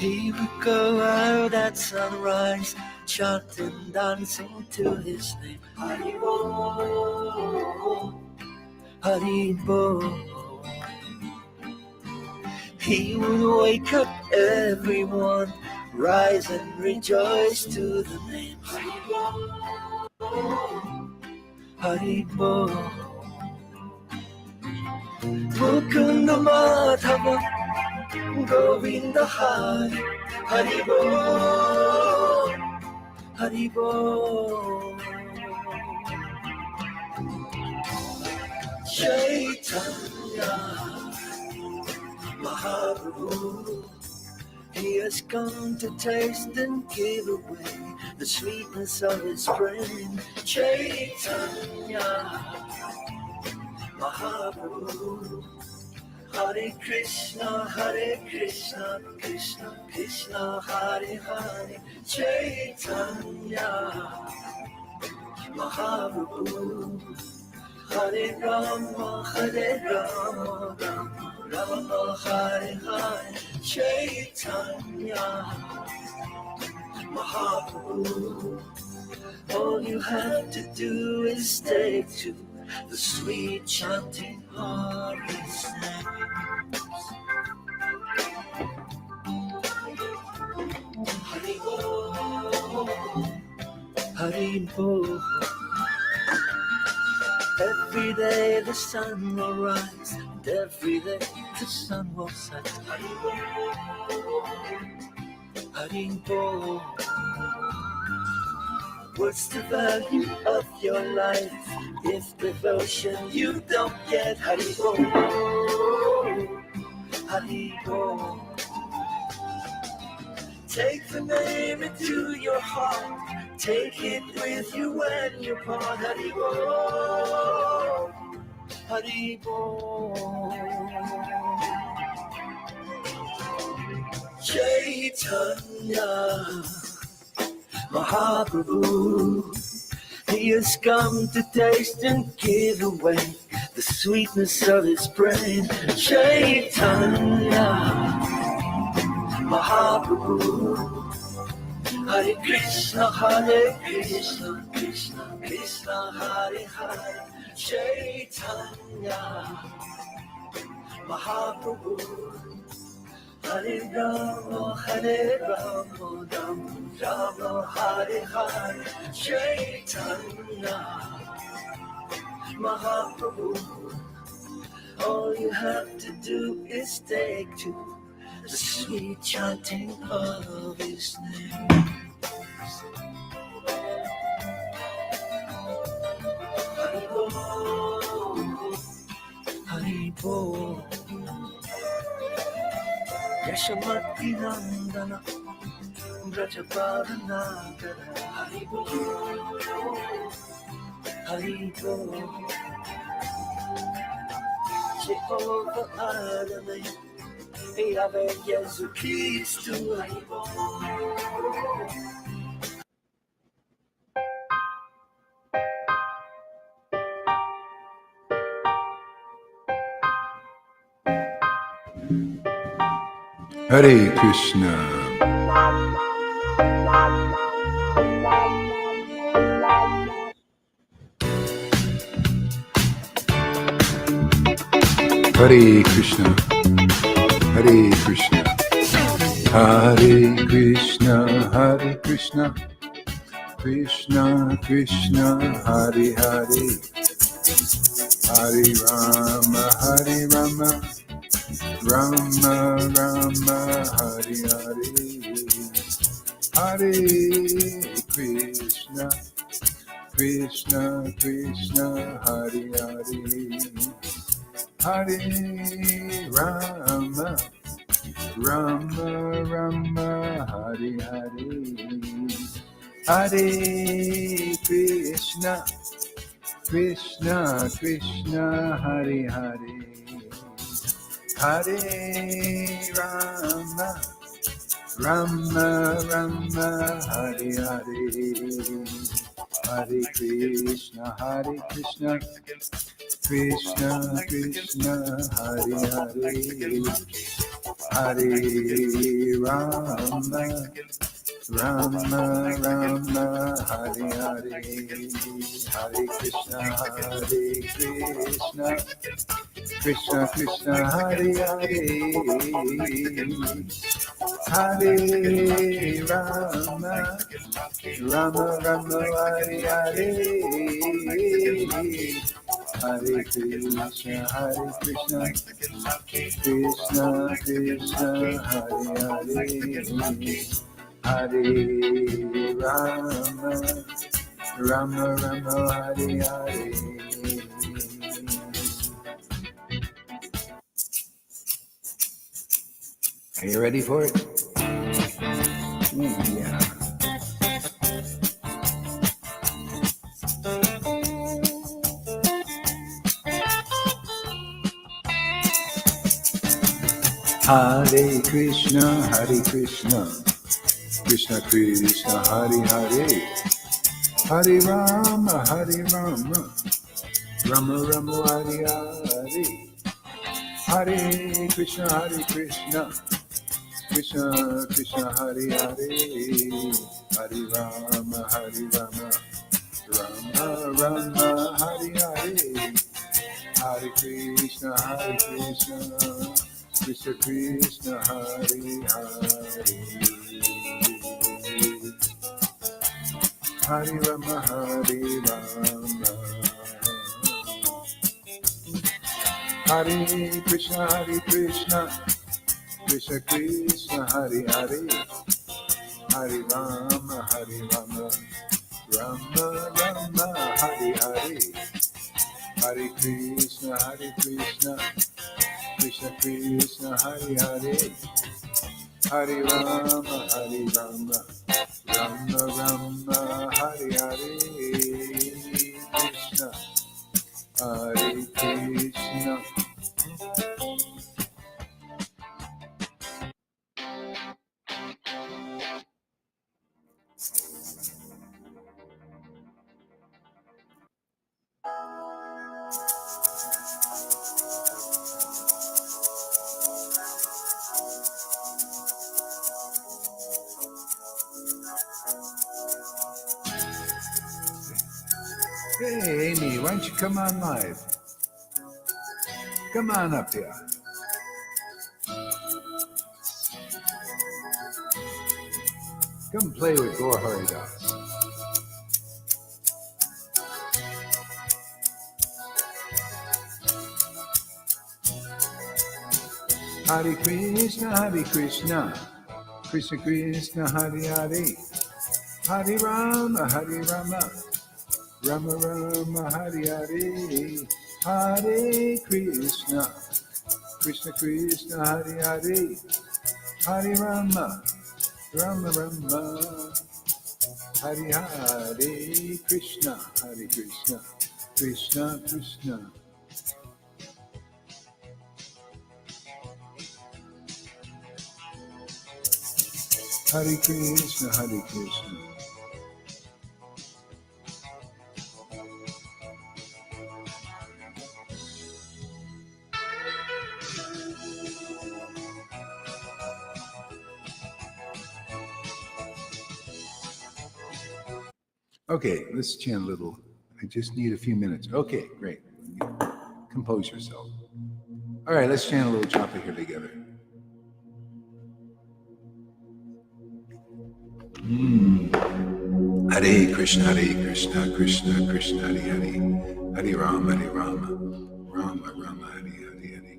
He would go out at sunrise, chanting, dancing to his name. Haribo, Haribo. He would wake up everyone, rise and rejoice to the name. Haribo, Haribo. Mukunda Madhava, Govinda Hari, Haribo, Haribo. Chaitanya Mahaprabhu, he has come to taste and give away the sweetness of his brain. Chaitanya Mahaprabhu, Hare Krishna, Krishna Krishna, Hare Hare. Chaitanya Mahaprabhu, Hare Rama, Rama Rama, Hare Hare. Chaitanya Mahaprabhu, all you have to do is take to the sweet chanting of his name. Haribo, Haribo. Every day the sun will rise, and every day the sun will set. Haribo, Haribo. What's the value of your life if devotion you don't get? Haribo, Haribo. Take the name into your heart, take it with you when you part. Haribo, Haribo. Chaitanya Mahaprabhu, he has come to taste and give away the sweetness of his brain. Chaitanya Mahaprabhu, Hare Krishna, Krishna Krishna, Hare Hare. Chaitanya Mahaprabhu, Hare Rama, Rama Hare Hare. Chaitanya Mahaprabhu, all you have to do is take to the sweet chanting of his name. Haribo, Haribo. Yashamati Nandana, Brajapadanagara. Haribo, Haribo. Jehovah Adonai, Yahweh Jesus Christ, Haribo. Hare Krishna. Hare Krishna, Hare Krishna, Hare Krishna, Hare Krishna, Krishna Krishna, Hare Hare, Hare Rama, Hare Rama, Rama Rama, Hare Hare, Hare Krishna, Krishna Krishna, Hare Hare, Hare Rama, Rama Rama, Hare Hare, Hare Krishna, Krishna Krishna, Hare Hare, Hare Rama, Rama Rama, Hare Hare, Hare Krishna, Krishna Krishna Hare Hare, Hare Rama, Rama Rama Hare Hare, Hare Krishna Krishna Krishna Hare Hare, Hare Rama, Rama Rama Hare Hare, Hare Krishna Krishna Krishna Hare Hare, Hare Rama, Rama Rama Hare Hare. Are you ready for it? Yeah. Hare Krishna, Krishna Krishna, Hare Hare, Hare Rama, Rama Rama Hare Hare, Hare Krishna, Krishna Krishna, Hare Hare, Hare Rama, Rama Rama Hare Hare, Hare Krishna, Krishna Krishna, Hare Hare, Hare Rama, Hare Krishna, Krishna Krishna, Hare Hare, Hare Rama, Rama Rama Hare Hare, Hare Krishna, Krishna Krishna, Hare Hare, Hare Rama, Rama Rama Hare Hare, Krishna, Hare Krishna. Hey, Amy, why don't you come on live? Come on up here. Come play with Gaur Haridas. Hare Krishna, Krishna Krishna, Hare Hare, Hare Rama, Rama Rama Hare Hare, Hare Krishna, Krishna Krishna, Hare Hare, Hare Rama, Rama Rama Hare Hare, Krishna, Krishna Krishna. Hare Krishna, Hare Krishna. Okay, let's chant a little. I just need a few minutes. Okay, great. Compose yourself. All right, let's chant a little japa here together. Hare Krishna, Krishna Krishna, Hare Hare, Hare Rama, Rama Rama, Hare Hare, Hare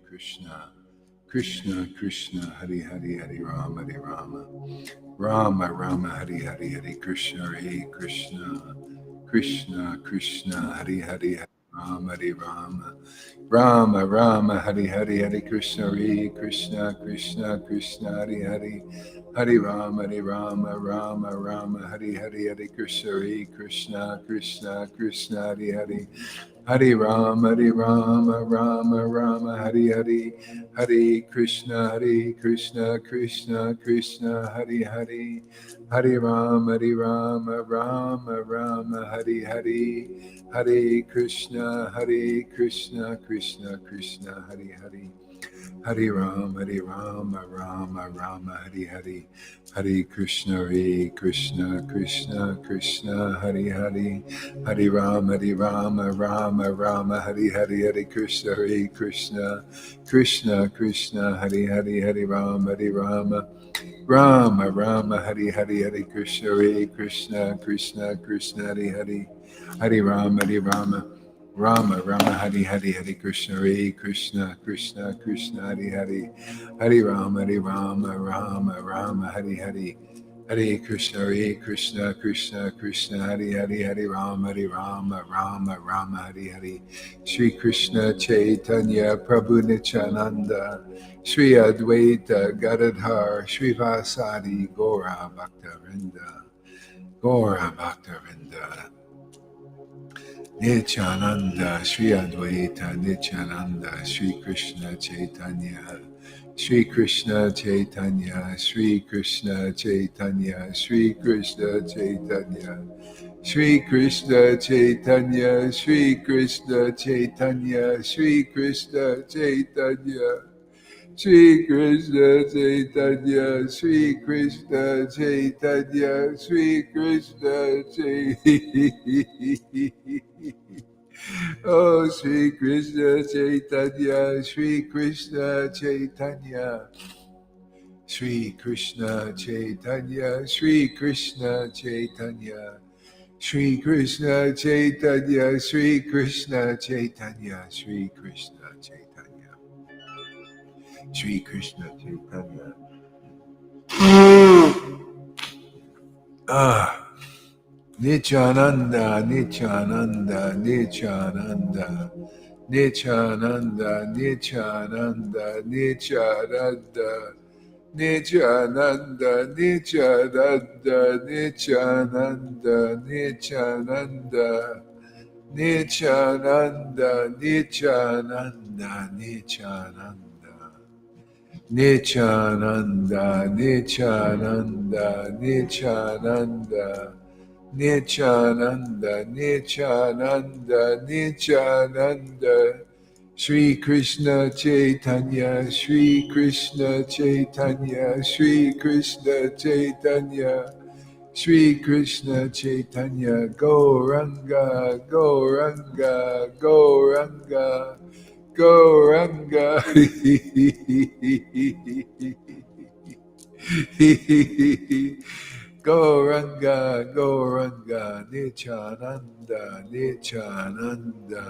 Krishna, Krishna Krishna, Hare Hare, Hare Rama, Rama Rama, Hare Hare, Hare Krishna, Krishna Krishna, Hare Hare, Hare Rama, Rama Rama, Hare Hare, Hare Krishna, Krishna Krishna, Hare Hare, Hare Rama, Rama Rama, Hare Hare, Hare Krishna, Krishna Krishna, Hare Hare, Hare Rama, Rama Rama, Hare Hare, Hare Krishna, Krishna Krishna, Hare Hare, Hare Rama, Rama Rama, Hare Hare, Hare Krishna, Krishna Krishna, Hare Hare. Hare Rama, Rama Rama, Hare Hare. Hare Krishna, Krishna Krishna, Hare Hare. Hare Rama, Rama Rama, Hare Hare. Hare Krishna, Krishna Krishna, Hare Hare. Hare Rama, Rama, Hare Hare. Hare Krishna, Krishna Hare Hare. Hare Rama, Rama, Hare Hare. Hare Krishna, Krishna Hare Hare. Hare Rama, Hare Hare. Hare Krishna, Krishna Hare Hare. Hare Rama, Rama Hare Hare. Shri Krishna Chaitanya Prabhu Nityananda Shri Advaita Gadadhar Shri Vasadi Gora Bhaktavinda Nityananda Shri Advaita Nityananda Shri Krishna Chaitanya Shri Krishna Chaitanya Shri Krishna Chaitanya Shri Krishna Chaitanya Shri Krishna Chaitanya Shri Krishna Chaitanya Shri Krishna Chaitanya Shri Krishna Chaitanya, Shri Krishna Chaitanya, Shri Krishna Chaitanya. Oh, Shri Krishna Chaitanya, Shri Krishna Chaitanya. Shri Krishna Chaitanya, Shri Krishna Chaitanya. Shri Krishna Chaitanya, Shri Krishna Chaitanya, Shri Krishna Chaitanya. Shri Krishna Chaitanya. Ah, Nityananda, Nityananda, Nityananda, Nityananda, Nityananda, Nityananda, Nityananda, Nityananda, Nityananda, Nityananda, Nityananda, Nityananda, Nityananda. Nityananda, Nityananda, Nityananda, Nityananda, Nityananda, Nityananda, Shri Krishna Chaitanya, Shri Krishna Chaitanya, Shri Krishna Chaitanya, Shri Krishna Chaitanya, Gauranga, Gauranga, Gauranga. Gauranga. Gauranga, Gauranga, Nityananda, Nityananda.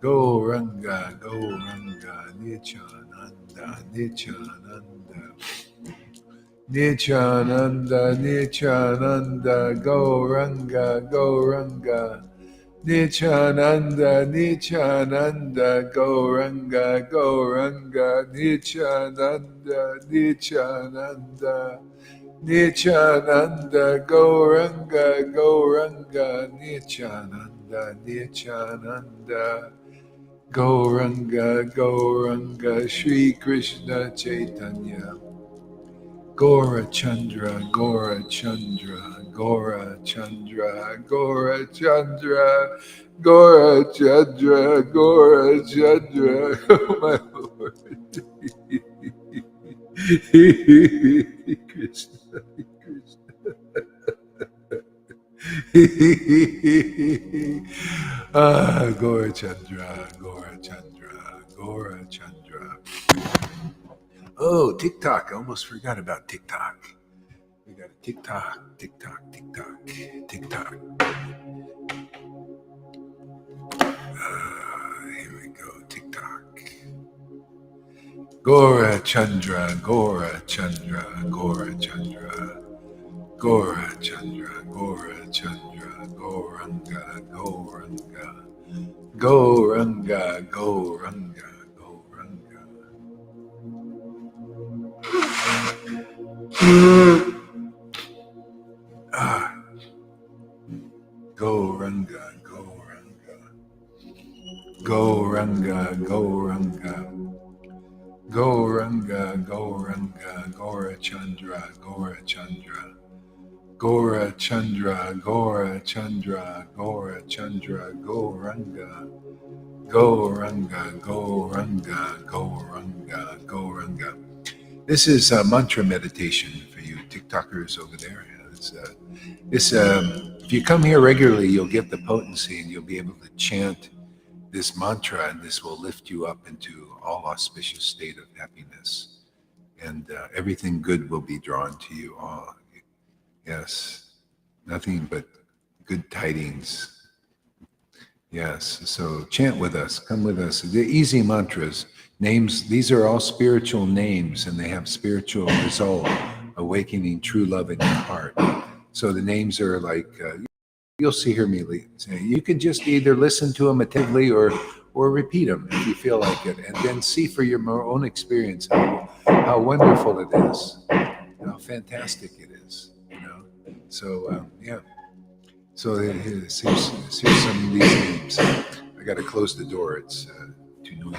Gauranga, Gauranga, Nityananda, Nityananda. Nityananda, Nityananda, Gauranga, Gauranga. Nityananda, Nityananda, Gauranga, Gauranga, Nityananda, Nityananda, Nityananda, Gauranga, Gauranga, Nityananda, Nityananda, Gauranga, Gauranga, Shri Krishna Chaitanya. Gora Chandra, Gora Chandra, Gora Chandra, Gora Chandra, Gora Chandra, Gora Chandra, oh my Lord. Krishna, Krishna. Gora Chandra, Gora Chandra, Gora Chandra. Oh, TikTok. I almost forgot about TikTok. We got a TikTok. Here we go, TikTok. Gora Chandra, Gora Chandra, Gora Chandra, Gora Chandra, Gora Chandra, Goranga, Goranga, Goranga, Goranga, Goranga. Goranga, Goranga, Goranga, Goranga, Goranga, Goranga, Gora Chandra, Gora Chandra, Gora Chandra, Gora Chandra, Gora Chandra, Goranga, Goranga, Goranga, Goranga, Goranga. This is a mantra meditation for you TikTokers over there. If you come here regularly, you'll get the potency and you'll be able to chant this mantra, and this will lift you up into all auspicious state of happiness, and everything good will be drawn to you. Oh, yes, nothing but good tidings. Yes, so chant with us, come with us. The easy mantras, names, these are all spiritual names, and they have spiritual result, awakening true love in your heart. So the names are like, you'll see here me say, you can just either listen to them attentively or repeat them if you feel like it, and then see for your own experience how wonderful it is, how fantastic it is, So yeah. So here's some of these names. I got to close the door. It's too noisy.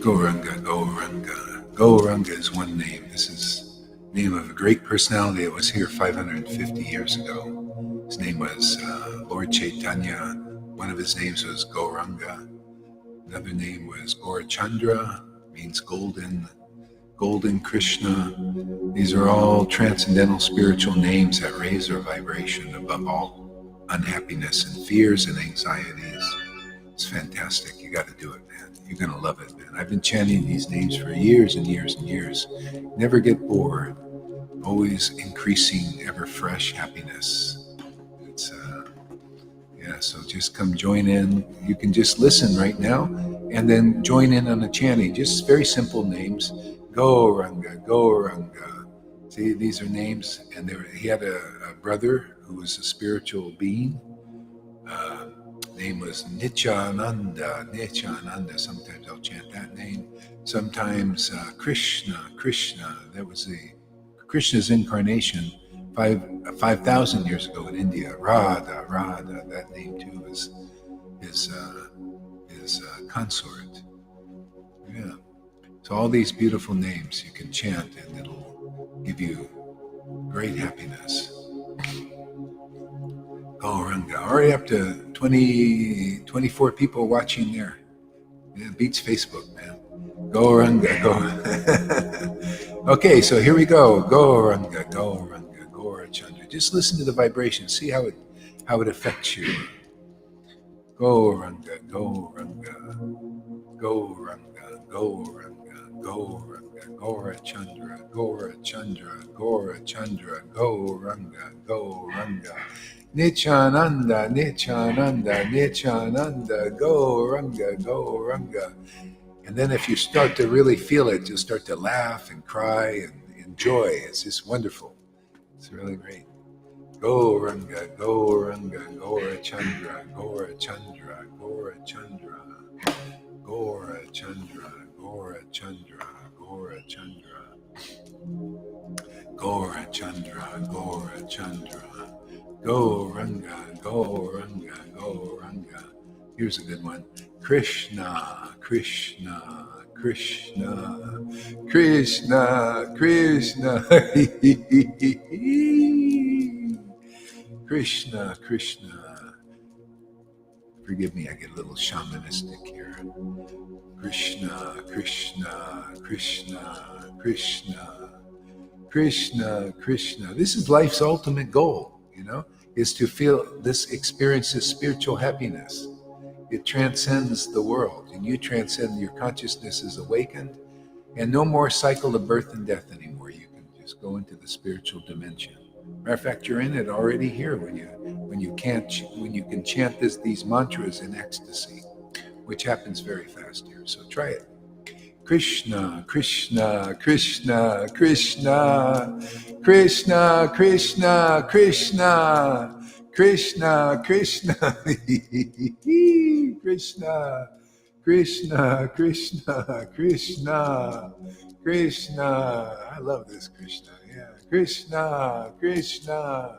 Gauranga, Gauranga. Gauranga is one name. This is the name of a great personality that was here 550 years ago. His name was Lord Caitanya. One of his names was Gauranga. Another name was Gaurachandra, means golden Krishna. These are all transcendental spiritual names that raise our vibration above all unhappiness and fears and anxieties. It's fantastic. You got to do it, man. You're going to love it, man. I've been chanting these names for years and years and years. Never get bored. Always increasing, ever fresh happiness. It's yeah, so just come join in. You can just listen right now and then join in on the chanting. Just very simple names. Gauranga, Gauranga. See, these are names. And he had a brother who was a spiritual being. Name was Nityananda. Sometimes I'll chant that name. Sometimes Krishna. That was Krishna's incarnation 5,000 years ago in India. Radha. That name too is his consort. Yeah. So all these beautiful names you can chant, and it'll give you great happiness. Gauranga, already up to 24 people watching there. Yeah, it beats Facebook, man. Gauranga, go. Okay, so here we go. Gauranga, Gaurachandra. Just listen to the vibration. See how it affects you. Gauranga, Gauranga, Gauranga, Gauranga, Gauranga, Gaurachandra, Gauranga, Gauranga. Nityananda, Gauranga. And then if you start to really feel it, you'll start to laugh and cry and enjoy. It's just wonderful. It's really great. Gauranga, Gaurachandra, Gaurachandra, Gaurachandra, Gaurachandra, Gaurachandra, Gaurachandra, Gaurachandra, Gaurachandra. Gauranga, Gauranga. Here's a good one. Krishna, Krishna, Krishna, Krishna, Krishna. Krishna, Krishna. Forgive me, I get a little shamanistic here. Krishna, Krishna, Krishna, Krishna, Krishna, Krishna. This is life's ultimate goal. Is to experience this spiritual happiness. It transcends the world, and you transcend. Your consciousness is awakened, and no more cycle of birth and death anymore. You can just go into the spiritual dimension. Matter of fact, you're in it already here when you can chant these mantras in ecstasy, which happens very fast here. So try it. Krishna, Krishna, Krishna, Krishna, Krishna, Krishna, Krishna, Krishna, Krishna, Krishna, Krishna, Krishna, Krishna, Krishna. I love this Krishna. Yeah, Krishna, Krishna,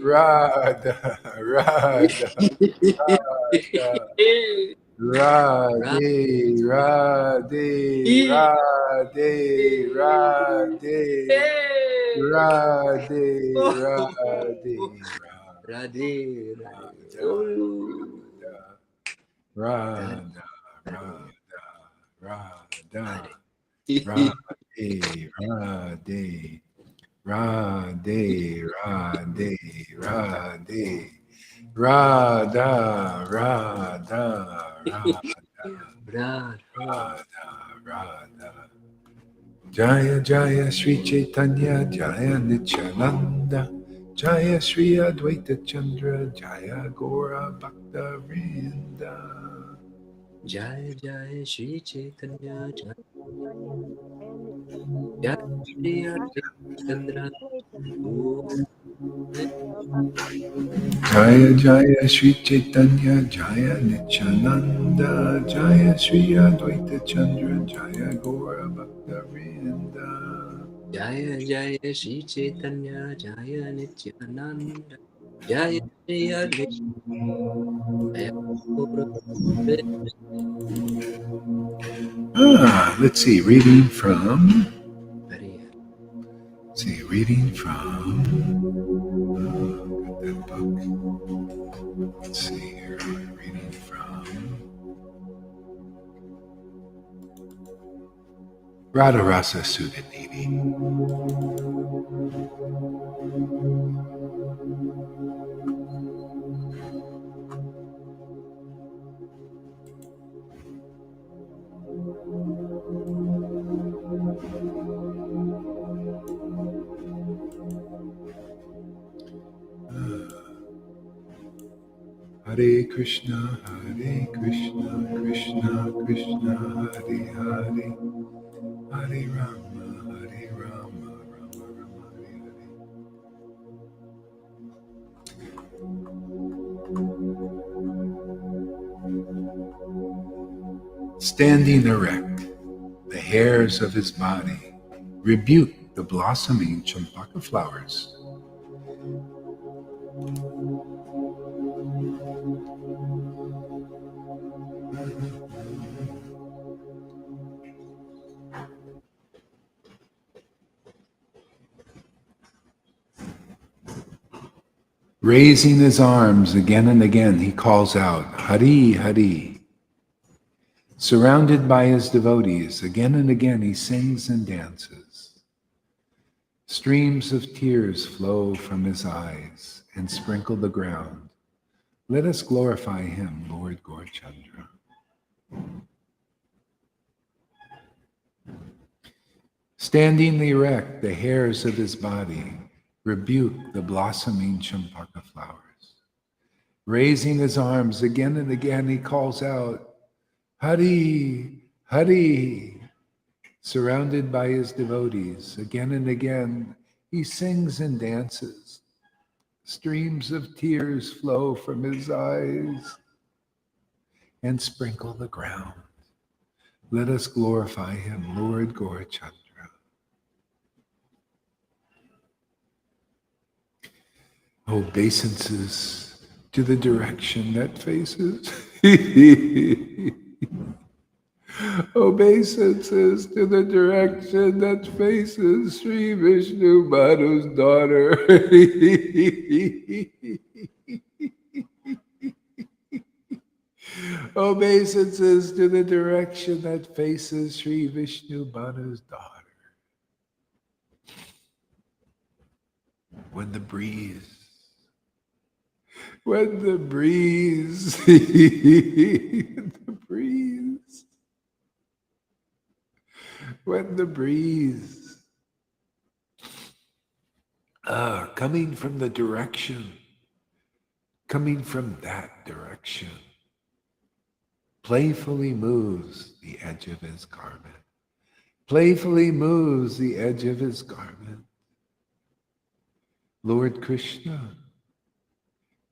Radha, Radha, Radha, Radhe, Radhe, Radhe, Radhe, Radhe, Radhe, Radha, Radha, Radha, Radhe. Radhe, Radhe, Radhe, Radhe, Radhe, Radha, Radha, Radha, Radha, Radha. Jaya Jaya Sri Chaitanya Jaya Nityananda Jaya Sri Advaita Chandra Jaya Gora Bhakta Vrinda. Jai Jai Shri Chaitanya Jai Jai Shri Advaita Chandra Jaya Jaya Sri Chaitanya Jaya Nityananda Jaya Sri Advaita Chandra Jaya Gora Bhakta Vrinda. Jaya Jaya Shri Chaitanya Jaya Nityananda Jaya Shri Advaita Jaya Guru Let's see, reading from. Hari. See, reading from. Got that book. Let's see here. Reading from Radharasa Sudhanidhi. Hare Krishna, Hare Krishna, Krishna Krishna, Hare Hare, Hare Rama, Hare Rama, Rama Rama, Hare Hare. Standing erect, the hairs of his body rebuke the blossoming champaka flowers. Raising his arms again and again, he calls out, Hari, Hari. Surrounded by his devotees, again and again he sings and dances. Streams of tears flow from his eyes and sprinkle the ground. Let us glorify him, Lord Gaurachandra. Standing erect, the hairs of his body rebuke the blossoming champaka flowers. Raising his arms again and again, he calls out, Hari, Hari. Surrounded by his devotees, again and again, he sings and dances. Streams of tears flow from his eyes and sprinkle the ground. Let us glorify him, Lord Gaurachandra. Obeisances to the direction that faces. Obeisances to the direction that faces Sri Vishnu Madhu's daughter. Obeisances to the direction that faces Sri Vishnu Madhu's daughter. When the breeze, the breeze coming from the direction, coming from that direction, playfully moves the edge of his garment, playfully moves the edge of his garment. Lord Krishna,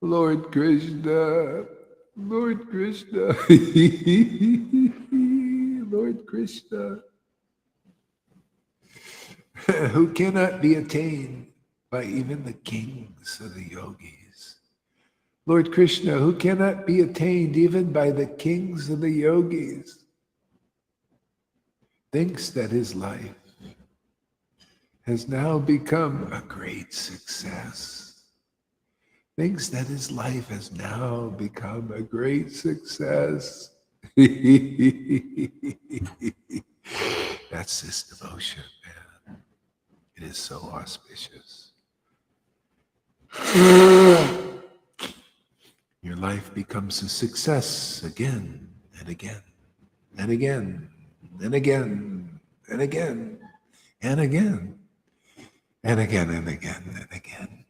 Lord Krishna, Lord Krishna, Lord Krishna, who cannot be attained by even the kings of the yogis. Lord Krishna, who cannot be attained even by the kings of the yogis, thinks that his life has now become a great success. Thinks that his life has now become a great success. That's this devotion, man. It is so auspicious. Your life becomes a success again and again and again and again and again and again and again and again and again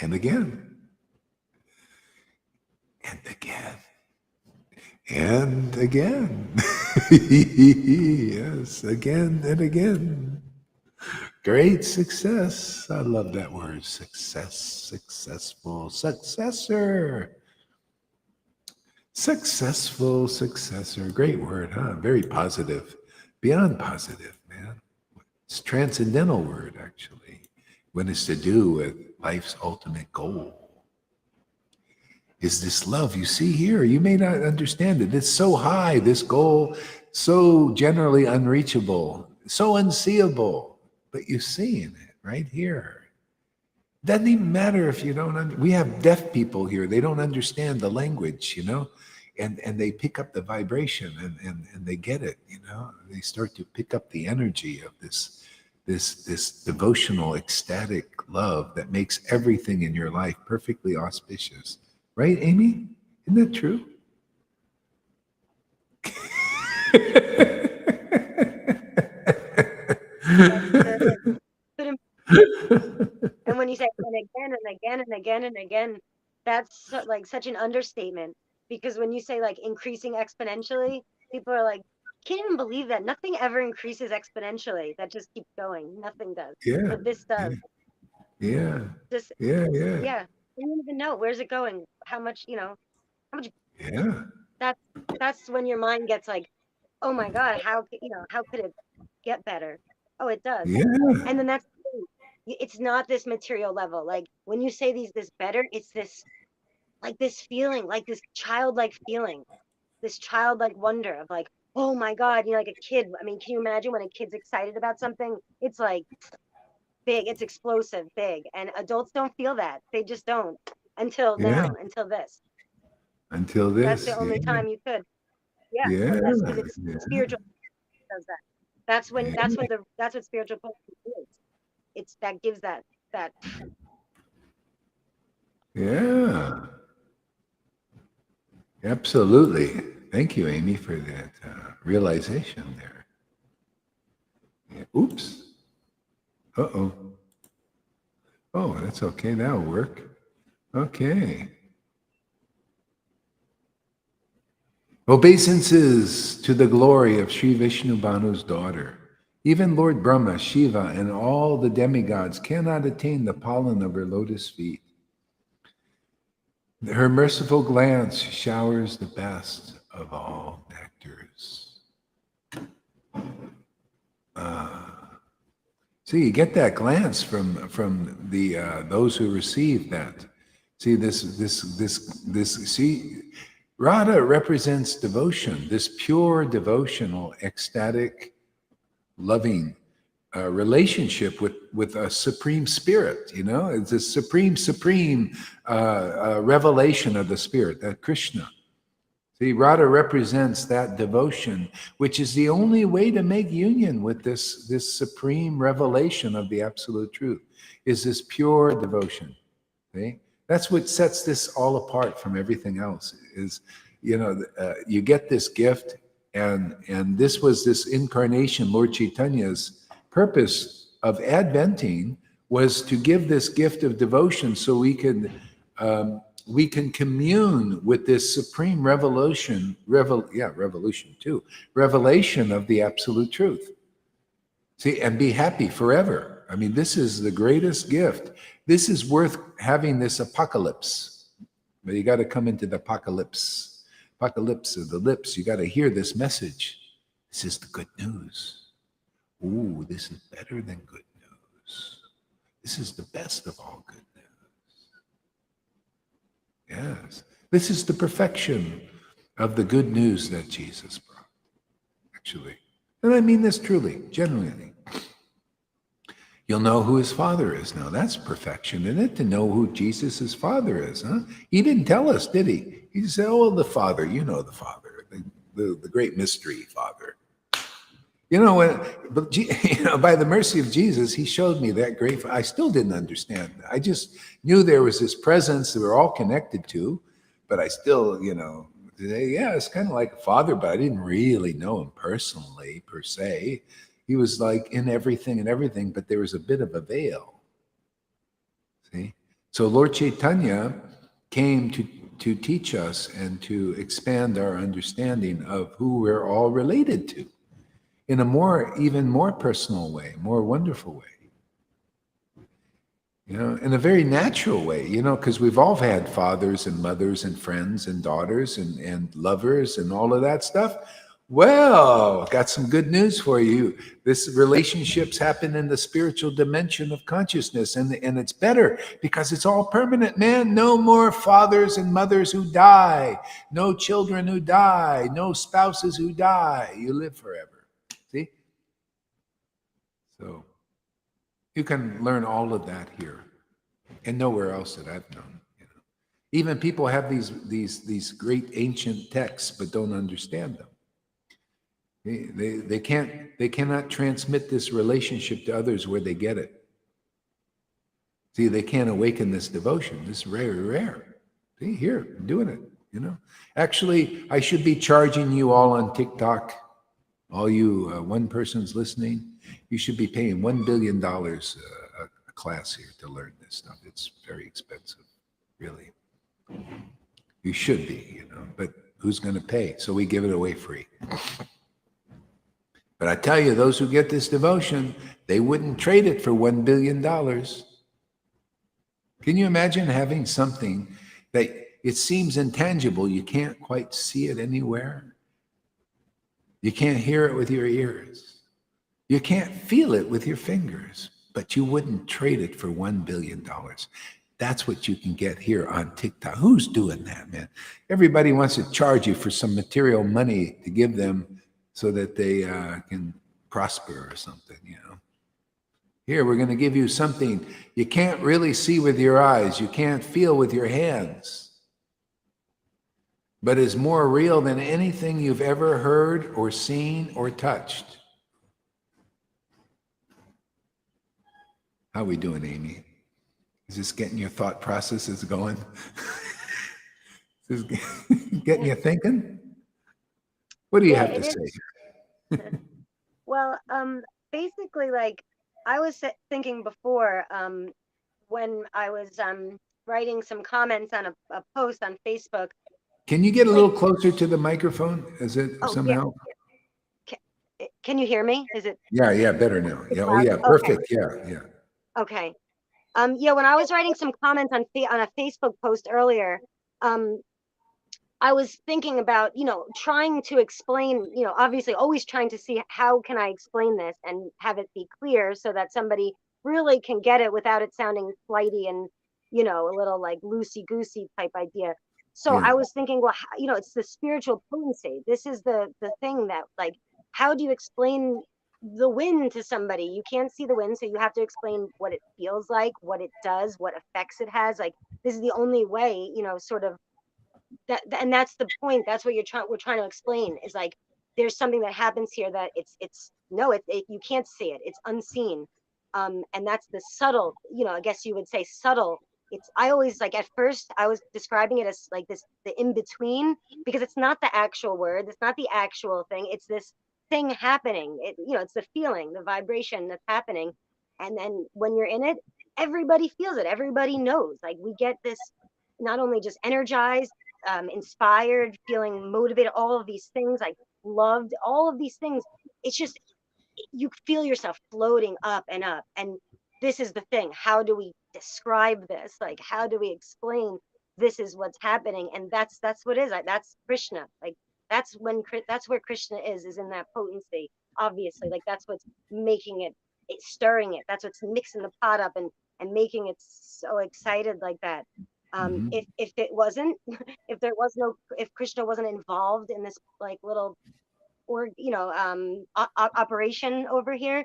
and again and again and again. Yes, again and again. Great success. I love that word. Success, successful, successor. Successful successor. Great word, huh? Very positive. Beyond positive, man. It's a transcendental word, actually, when it's to do with life's ultimate goal. Is this love you see here? You may not understand it. It's so high, this goal, so generally unreachable, so unseeable, but you're seeing it right here. Doesn't even matter if you don't. We have deaf people here. They don't understand the language, and they pick up the vibration and they get it, They start to pick up the energy of this devotional, ecstatic love that makes everything in your life perfectly auspicious. Right, Amy? Isn't that true? And when you say and again and again and again and again, that's like such an understatement. Because when you say like increasing exponentially, people are like, can't even believe that. Nothing ever increases exponentially. That just keeps going. Nothing does. Yeah. But this does. Yeah. Just Yeah. yeah. You don't even know where's it going. How much, how much. Yeah. That's when your mind gets like, oh my God, how could it get better? Oh, it does. Yeah. And then that's the thing. It's not this material level. Like when you say this better, it's this like this feeling, like this childlike feeling, this childlike wonder of like, oh my God, like a kid. I mean, can you imagine when a kid's excited about something? It's like big, it's explosive, big. And adults don't feel that. They just don't until Yeah. now, until this. Until That's this. the only Yeah. time you could. Yeah, Yeah. that's because it's Yeah. spiritual does that. That's when Yeah. that's what spiritual poetry is. It's that gives that Yeah. Absolutely. Thank you, Amy, for that realization there. Yeah. Oops. Uh-oh. Oh, that's okay. That'll work. Okay. Obeisances to the glory of Sri Vishnu Banu's daughter. Even Lord Brahma, Shiva, and all the demigods cannot attain the pollen of her lotus feet. Her merciful glance showers the best of all nectars. See, you get that glance from the those who receive that. See this. See, Radha represents devotion, this pure devotional, ecstatic, loving relationship with a supreme spirit. It's a supreme revelation of the spirit, that Krishna. See, Radha represents that devotion, which is the only way to make union with this supreme revelation of the absolute truth, is this pure devotion. See? That's what sets this all apart from everything else, is, you get this gift, and this was this incarnation, Lord Chaitanya's purpose of adventing was to give this gift of devotion so we can commune with this supreme revelation of the absolute truth. See, and be happy forever. I mean, this is the greatest gift. This is worth having this apocalypse. But you got to come into the apocalypse of the lips. You got to hear this message. This is the good news. Ooh, this is better than good news. This is the best of all good news. Yes. This is the perfection of the good news that Jesus brought, actually. And I mean this truly, genuinely. You'll know who his father is. Now that's perfection, isn't it? To know who Jesus' father is, huh? He didn't tell us, did he? He just said, oh, the Father, you know the Father, the great mystery Father. You know what? But by the mercy of Jesus, he showed me that great. I still didn't understand. I just knew there was this presence that we're all connected to, but I still, today, yeah, it's kind of like a father, but I didn't really know him personally per se. He was like in everything and everything, but there was a bit of a veil. See, so Lord Caitanya came to teach us and to expand our understanding of who we're all related to in a even more personal way, more wonderful way. In a very natural way, because we've all had fathers and mothers and friends and daughters and lovers and all of that stuff. Well, got some good news for you. This relationships happen in the spiritual dimension of consciousness, and it's better because it's all permanent, man. No more fathers and mothers who die, no children who die, no spouses who die. You live forever. See? So you can learn all of that here and nowhere else that I've known. Even people have these great ancient texts but don't understand them. They cannot transmit this relationship to others where they get it. See, they can't awaken this devotion. This is very rare. See, here, I'm doing it, Actually, I should be charging you all on TikTok, all you one person's listening. You should be paying $1 billion a class here to learn this stuff. It's very expensive, really. You should be, but who's going to pay? So we give it away free. But I tell you, those who get this devotion, they wouldn't trade it for $1 billion. Can you imagine having something that it seems intangible, you can't quite see it anywhere? You can't hear it with your ears. You can't feel it with your fingers, but you wouldn't trade it for $1 billion. That's what you can get here on TikTok. Who's doing that, man? Everybody wants to charge you for some material money to give them so that they can prosper or something, Here, we're going to give you something you can't really see with your eyes, you can't feel with your hands, but is more real than anything you've ever heard or seen or touched. How are we doing, Amy? Is this getting your thought processes going? Is this getting you thinking? What do you have to say? Well, basically, like I was thinking before, when I was writing some comments on a post on Facebook. Can you get a little closer to the microphone? Is it somehow? Yeah. Can you hear me? Is it? Yeah, better now. Yeah, oh yeah, perfect. Okay. Yeah. Okay. Yeah, when I was writing some comments on a Facebook post earlier, I was thinking about, trying to explain, obviously always trying to see how can I explain this and have it be clear so that somebody really can get it without it sounding flighty and, a little like loosey-goosey type idea. So I was thinking, well, it's the spiritual potency. This is the thing that, like, how do you explain the wind to somebody? You can't see the wind, so you have to explain what it feels like, what it does, what effects it has. Like, this is the only way, sort of, and that's the point. That's what we're trying to explain, is like there's something that happens here that you can't see it, it's unseen. And that's the subtle, I guess you would say subtle. I always, like, at first I was describing it as like the in between, because it's not the actual word, it's not the actual thing, it's this thing happening. It's the feeling, the vibration that's happening. And then when you're in it, everybody feels it, everybody knows. Like, we get this, not only just energized, inspired, feeling motivated, all of these things, like loved, all of these things. It's just, you feel yourself floating up and up. And this is the thing. How do we describe this? Like, how do we explain this is what's happening? And that's what it is. Like, that's Krishna. Like, that's where Krishna is in that potency. Obviously, like, that's what's making it, it's stirring it. That's what's mixing the pot up and and making it so excited like that. Mm-hmm. If it wasn't, if there was no, if Krishna wasn't involved in this like little, or operation over here,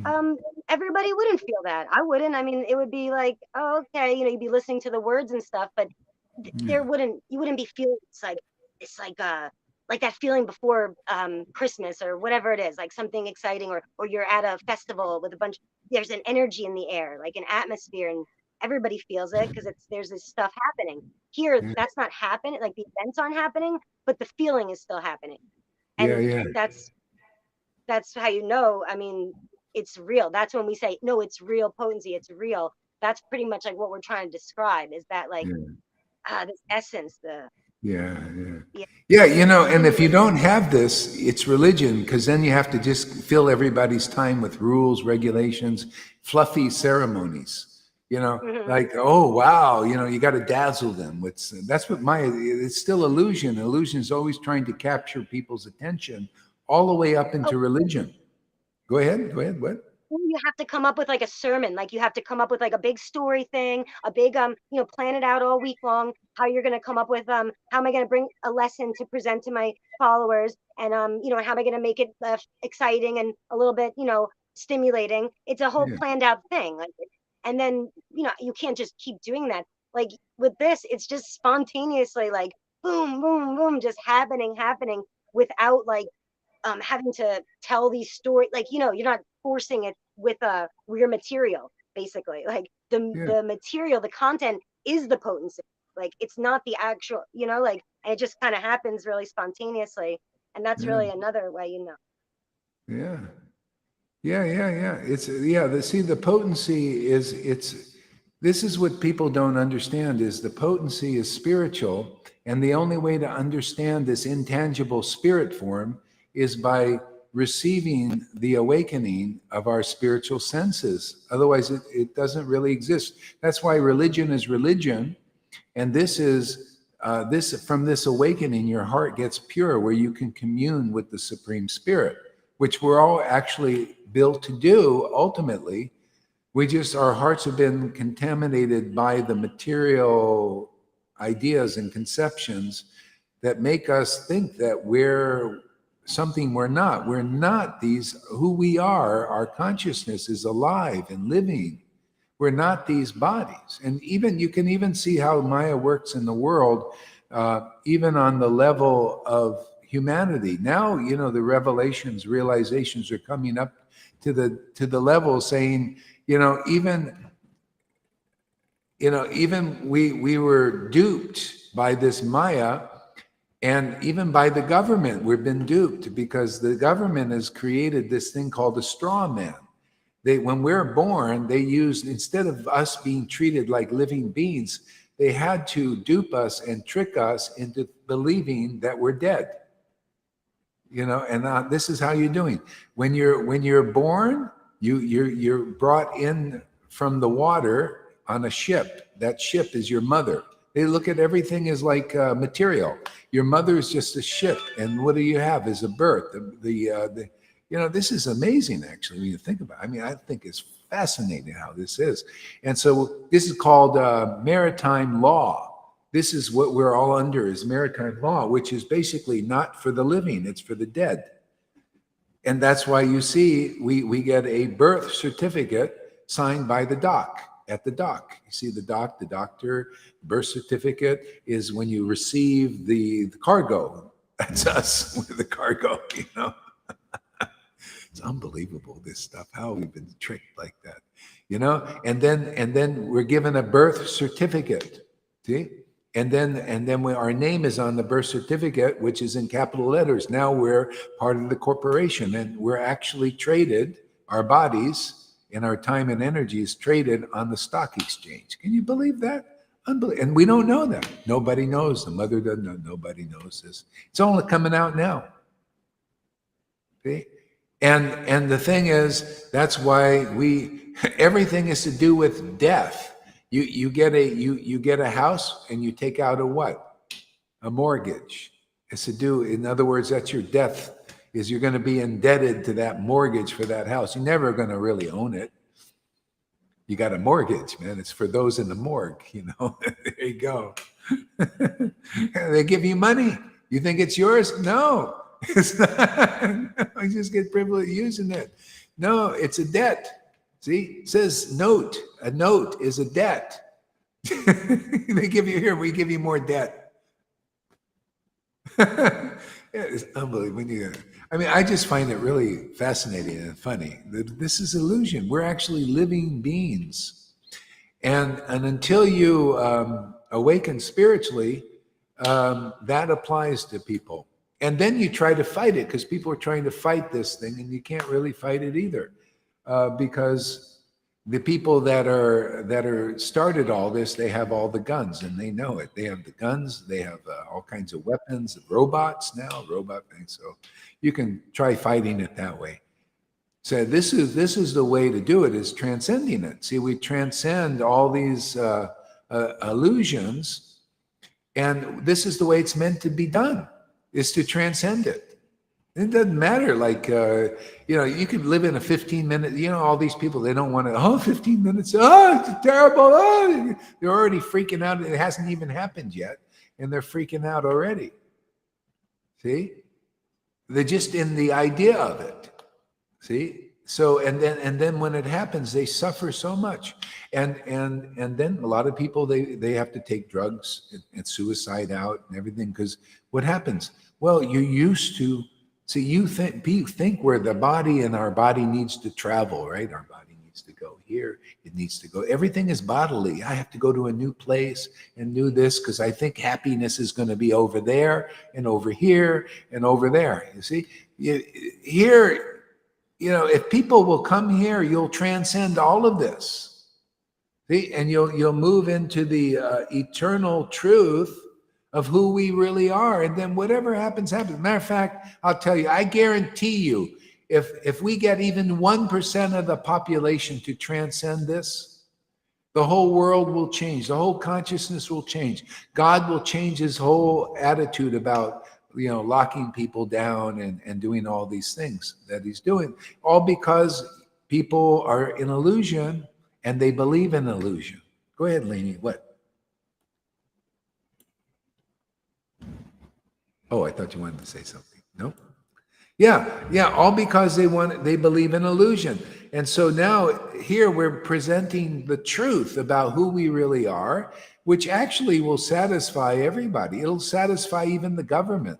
um everybody wouldn't feel that. I wouldn't. I mean, it would be like, oh, okay, you'd be listening to the words and stuff, but Yeah. there wouldn't, you wouldn't be feeling, it's like that feeling before Christmas or whatever it is, like something exciting, or you're at a festival with a bunch, there's an energy in the air, like an atmosphere, and everybody feels it because there's this stuff happening. Here Yeah. that's not happening, like the events aren't happening, but the feeling is still happening. Yeah. And Yeah. that's how you know, I mean, it's real. That's when we say, no, it's real potency, it's real. That's pretty much like what we're trying to describe, is that like Yeah. this essence, Yeah. Yeah. yeah, Yeah, and if you stimulating. don't have this, it's religion, because then you have to just fill everybody's time with rules, regulations, fluffy ceremonies. Hmm. Like, oh wow, you got to dazzle them with. That's what it's still illusion. Illusion is always trying to capture people's attention, all the way up Oh, into religion. Go ahead. Go ahead. What? you have to come up with like a sermon, like you have to come up with like a big story thing, a big plan it out all week long, how you're going to come up with how am I going to bring a lesson to present to my followers, and how am I going to make it exciting and a little bit stimulating. It's a whole Yeah. planned out thing, like, and then you can't just keep doing that. Like with this, it's just spontaneously, like boom boom boom, just happening without like having to tell these stories, like you're not forcing it with your material, basically. Like Yeah. the material, the content is the potency, like it's not the actual, like, and it just kind of happens really spontaneously, and that's Yeah. really another way, Yeah. Yeah, yeah, yeah. The potency is this is what people don't understand is the potency is spiritual, and the only way to understand this intangible spirit form is by receiving the awakening of our spiritual senses. Otherwise, it doesn't really exist. That's why religion is religion, and this is this from this awakening, your heart gets pure, where you can commune with the Supreme Spirit, which we're all actually built to do ultimately. Our hearts have been contaminated by the material ideas and conceptions that make us think that we're something we're not. We're not these who we are. Our consciousness is alive and living. We're not these bodies. And even you can even see how Maya works in the world, even on the level of humanity. Now, the revelations, realizations are coming up to the level saying, even even we were duped by this Maya, and even by the government we've been duped, because the government has created this thing called a straw man. When we're born, they used, instead of us being treated like living beings, they had to dupe us and trick us into believing that we're dead. And this is how you're doing. When you're born, you're brought in from the water on a ship. That ship is your mother. They look at everything as like material. Your mother is just a ship, and what do you have is a birth. This is amazing, actually, when you think about it. I mean, I think it's fascinating how this is. And so this is called maritime law. This is what we're all under, is maritime law, which is basically not for the living, it's for the dead. And that's why you see we get a birth certificate signed by the doc, at the dock. You see the doc, the doctor. Birth certificate is when you receive the cargo. That's us with the cargo, It's unbelievable, this stuff, how we've been tricked like that, and then we're given a birth certificate. See? And then when our name is on the birth certificate, which is in capital letters, now we're part of the corporation, and we're actually traded. Our bodies and our time and energy is traded on the stock exchange. Can you believe that? Unbelievable. And we don't know that. Nobody knows. The mother doesn't know. Nobody knows this. It's only coming out now. See? And the thing is, that's why everything is to do with death. You get a house, and you take out a what? A mortgage. It's to do, in other words, that's your death, is you're going to be indebted to that mortgage for that house. You're never going to really own it. You got a mortgage, man. It's for those in the morgue, you know. There you go. They give you money. You think it's yours? No, it's not. I just get privileged using it. No, it's a debt. See, it says note. A note is a debt. They give you here. We give you more debt. It's unbelievable. I mean, I just find it really fascinating and funny. This is illusion. We're actually living beings, and until you awaken spiritually, that applies to people. And then you try to fight it because people are trying to fight this thing, and you can't really fight it either, because the people that are started all this, they have all the guns and they know it. They have the guns, they have all kinds of weapons, robots now, robot things. So you can try fighting it that way. So this is the way to do it, is transcending it. See, we transcend all these illusions, and this is the way it's meant to be done, is to transcend it. It doesn't matter, like, you could live in a 15-minute, all these people, they don't want to, 15 minutes, it's terrible, they're already freaking out. It hasn't even happened yet, and they're freaking out already. See? They're just in the idea of it. See? So, and then when it happens, they suffer so much. And then a lot of people, they have to take drugs and suicide out and everything, because what happens? Well, you're used to, so you think where the body and our body needs to travel, right? Our body needs to go here. It needs to go. Everything is bodily. I have to go to a new place and do this because I think happiness is going to be over there and over here and over there. You see, here, if people will come here, you'll transcend all of this. See, and you'll move into the eternal truth of who we really are. And then whatever happens, happens. Matter of fact, I'll tell you, I guarantee you, if we get even 1% of the population to transcend this, the whole world will change. The whole consciousness will change. God will change his whole attitude about, locking people down and doing all these things that he's doing. All because people are in illusion and they believe in illusion. Go ahead, Lainey. What? Oh, I thought you wanted to say something. No? Yeah, all because they believe in illusion. And so now here we're presenting the truth about who we really are, which actually will satisfy everybody. It'll satisfy even the government.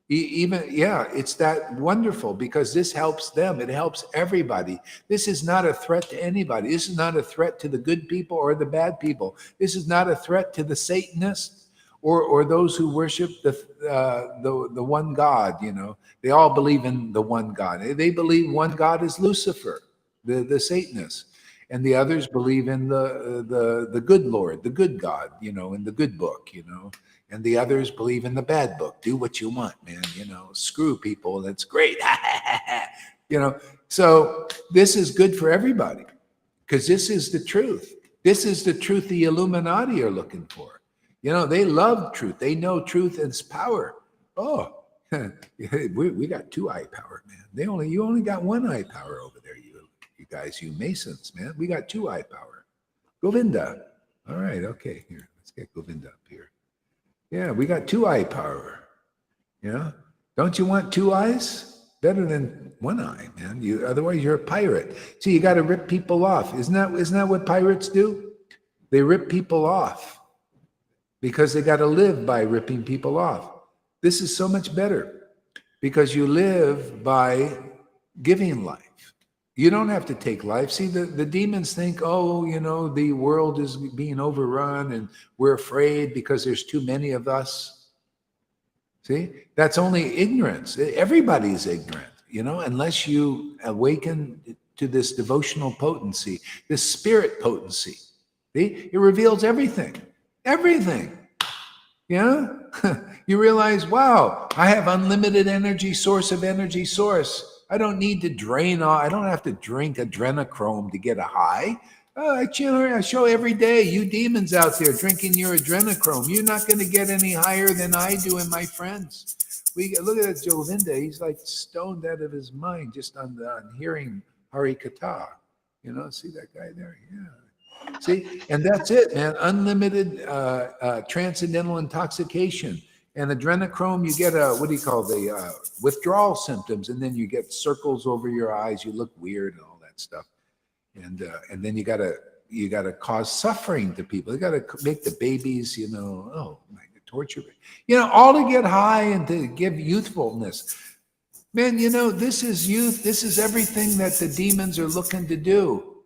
It's that wonderful, because this helps them. It helps everybody. This is not a threat to anybody. This is not a threat to the good people or the bad people. This is not a threat to the Satanists or those who worship the one God. They all believe in the one God. They believe one God is Lucifer, the Satanists, and the others believe in the good Lord, the good God, in the good book, and the others believe in the bad book. Do what you want, man. Screw people. That's great. So this is good for everybody, because this is the truth. This is the truth the Illuminati are looking for. They love truth. They know truth is power. Oh, we got 2 eye power, man. You only got 1 eye power over there, you guys, you Masons, man. We got 2 eye power. Govinda. All right, okay, here. Let's get Govinda up here. Yeah, we got 2 eye power. Don't you want 2 eyes? Better than 1 eye, man. Otherwise you're a pirate. See, you got to rip people off. Isn't that what pirates do? They rip people off, because they got to live by ripping people off. This is so much better, because you live by giving life. You don't have to take life. See, the demons think, the world is being overrun and we're afraid because there's too many of us. See, that's only ignorance. Everybody's ignorant, unless you awaken to this devotional potency, this spirit potency. See, it reveals everything. Everything. You realize, wow, I have unlimited energy source. I don't need to drain off. I don't have to drink adrenochrome to get a high. I show every day, you demons out there drinking your adrenochrome. You're not going to get any higher than I do and my friends. Look at that Jovinda. He's like stoned out of his mind just on hearing Hari Katha. You know, see that guy there? Yeah. See, and that's it, man. Unlimited transcendental intoxication. And adrenochrome, you get a, what do you call the withdrawal symptoms, and then you get circles over your eyes. You look weird and all that stuff. And then you gotta cause suffering to people. You gotta make the babies, you know, oh my, torture, you know, all to get high and to give youthfulness. Man, you know, this is youth. This is everything that the demons are looking to do.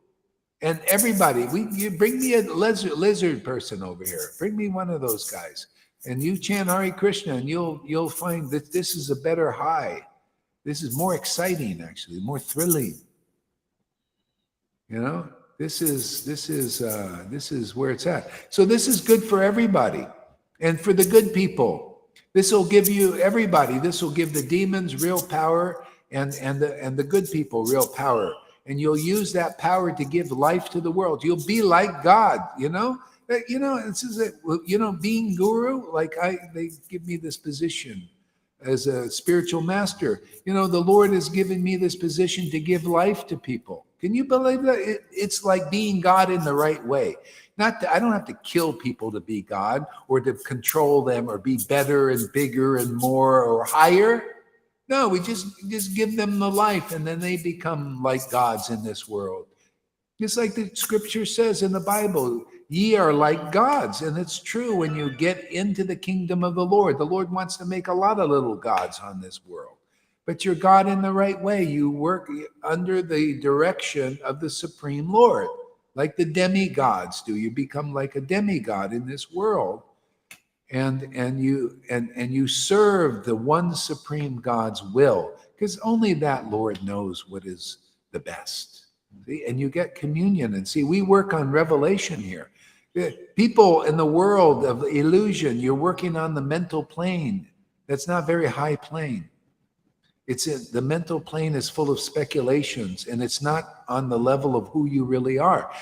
And everybody, you bring me a lizard person over here. Bring me one of those guys, and you chant Hare Krishna, and you'll find that this is a better high. This is more exciting, actually, more thrilling. You know, this is where it's at. So this is good for everybody, and for the good people. This will give you everybody. This will give the demons real power, and the good people real power. And you'll use that power to give life to the world. You'll be like God, you know. You know, this is it. You know, being guru, like they give me this position as a spiritual master. You know, the Lord has given me this position to give life to people. Can you believe that? It's like being God in the right way. I don't have to kill people to be God, or to control them, or be better and bigger and more or higher. No, we just give them the life, and then they become like gods in this world. It's like the scripture says in the Bible, ye are like gods. And it's true when you get into the kingdom of the Lord. The Lord wants to make a lot of little gods on this world. But you're God in the right way. You work under the direction of the Supreme Lord, like the demigods do. You become like a demigod in this world. And you serve the one supreme God's will, because only that Lord knows what is the best. See? And you get communion. And see, we work on revelation here. People in the world of illusion, you're working on the mental plane. That's not very high plane. The mental plane is full of speculations, and it's not on the level of who you really are.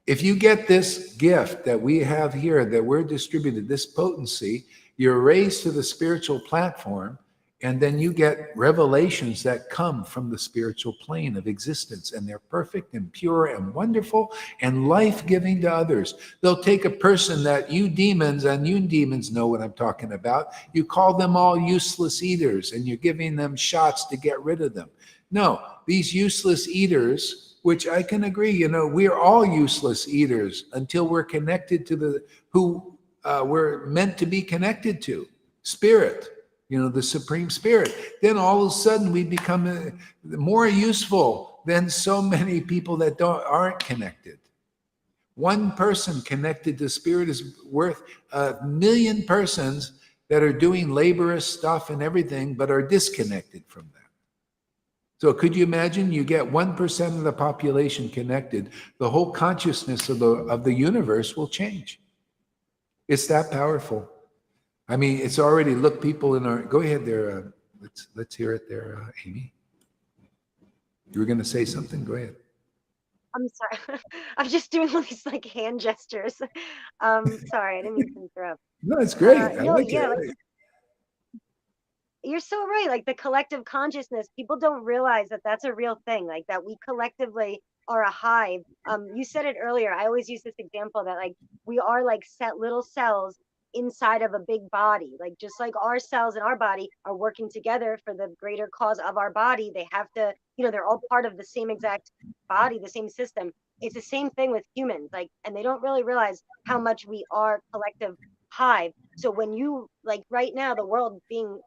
If you get this gift that we have here, that we're distributed, this potency, you're raised to the spiritual platform, and then you get revelations that come from the spiritual plane of existence, and they're perfect and pure and wonderful and life-giving to others. They'll take a person that you demons know what I'm talking about. You call them all useless eaters, and you're giving them shots to get rid of them. No, these useless eaters, which I can agree, you know, we're all useless eaters until we're connected to who we're meant to be connected to, Spirit, you know, the Supreme Spirit. Then all of a sudden we become more useful than so many people that aren't connected. One person connected to Spirit is worth 1 million persons that are doing laborious stuff and everything, but are disconnected from that. So could you imagine, you get 1% of the population connected, the whole consciousness of the universe will change. It's that powerful. I mean, it's already, look, people in our, go ahead there, let's hear it there, Amy. You were going to say something? Go ahead. I'm sorry. I'm just doing all these like hand gestures. Sorry, I didn't mean to interrupt. No, it's great. I No, like yeah, it. like, you're so right. Like the collective consciousness, people don't realize that that's a real thing. Like that we collectively are a hive. You said it earlier. I always use this example that like we are like little cells inside of a big body. Like just like our cells in our body are working together for the greater cause of our body. They have to, you know, they're all part of the same exact body, the same system. It's the same thing with humans. Like, and they don't really realize how much we are collective hive. So when you like right now, the world being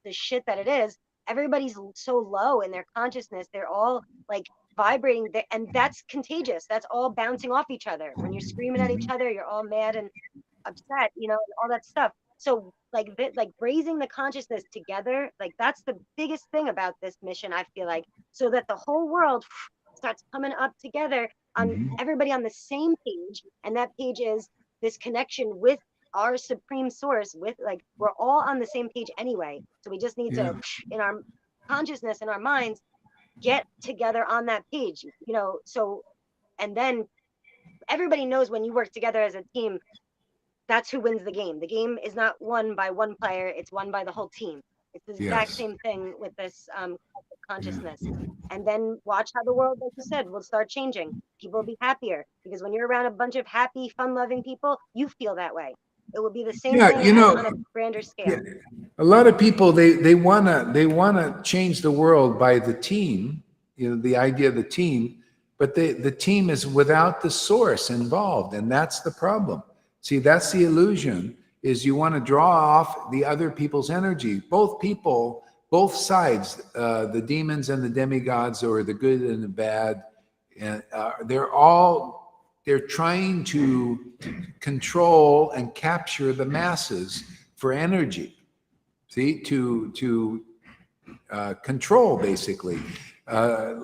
the shit that it is, everybody's so low in their consciousness. They're all like vibrating, and that's contagious. That's all bouncing off each other. When you're screaming at each other, you're all mad and upset, you know, all that stuff. So like raising the consciousness together, like that's the biggest thing about this mission, I feel like, so that the whole world starts coming up together on everybody on the same page. And that page is this connection with our supreme source, with like we're all on the same page anyway. So we just need to, in our consciousness, in our minds, get together on that page, you know. So, and then everybody knows when you work together as a team, that's who wins the game. The game is not won by one player, it's won by the whole team. It's the exact same thing with this consciousness. And then watch how the world, like you said, will start changing. People will be happier, because when you're around a bunch of happy, fun-loving people, you feel that way. It will be the same Yeah, thing as on a grander scale. yeah, a lot of people they wanna change the world by the team, the idea of the team, but the team is without the source involved, and that's the problem. See, that's the illusion, is you want to draw off the other people's energy. Both people, both sides, the demons and the demigods, or the good and the bad, and they're trying to control and capture the masses for energy. See, to control, basically.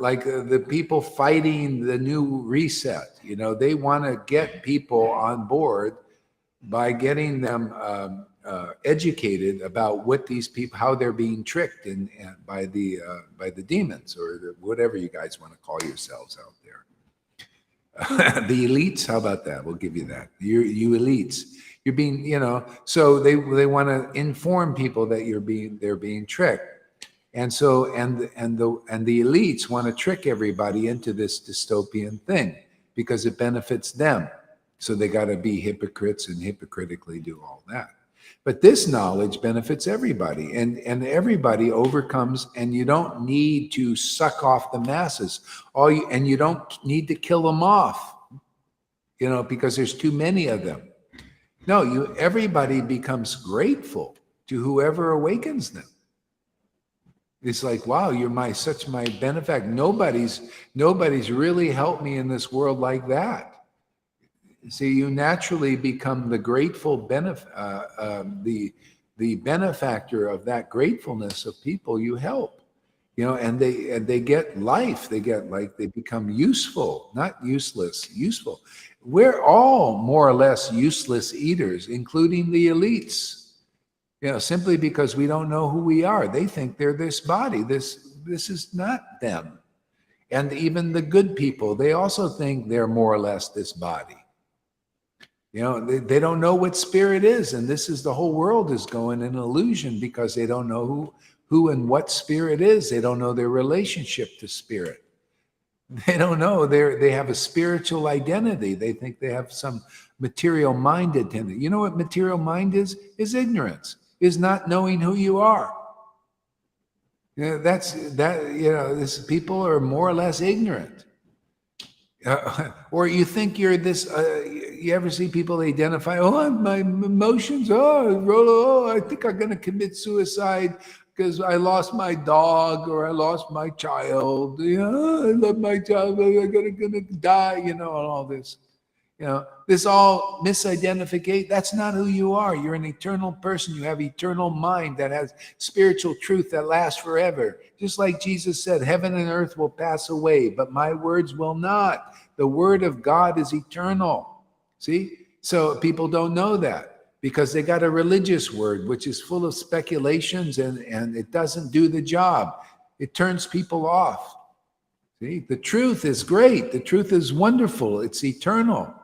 Like the people fighting the new reset, they want to get people on board by getting them educated about what these people, how they're being tricked and by the demons, or whatever you guys want to call yourselves out there. The elites, how about that? We'll give you that. You elites, you're being, so they want to inform people that they're being tricked. And so, and the elites want to trick everybody into this dystopian thing because it benefits them. So they got to be hypocrites and hypocritically do all that. But this knowledge benefits everybody, and everybody overcomes, and you don't need to suck off the masses. And you don't need to kill them off, because there's too many of them. No, everybody becomes grateful to whoever awakens them. It's like, wow, you're such my benefactor. Nobody's really helped me in this world like that. See, you naturally become the grateful the benefactor of that gratefulness of people you help, and they get life. They become useful, not useless, useful. We're all more or less useless eaters, including the elites, simply because we don't know who we are. They think they're this body. This is not them. And even the good people, they also think they're more or less this body. They don't know what spirit is, and the whole world is going in illusion because they don't know who and what spirit is. They don't know their relationship to spirit. They don't know they have a spiritual identity. They think they have some material mind identity. You know what material mind is? Is ignorance, is not knowing who you are. These people are more or less ignorant. Or you think you're this, you ever see people identify, my emotions, I think I'm going to commit suicide because I lost my dog or I lost my child. I love my child, I'm going to die, and all this. This all misidentificate. That's not who you are. You're an eternal person. You have eternal mind that has spiritual truth that lasts forever. Just like Jesus said, heaven and earth will pass away, but my words will not. The word of God is eternal. See? So people don't know that because they got a religious word, which is full of speculations and it doesn't do the job. It turns people off. See? The truth is great. The truth is wonderful. It's eternal.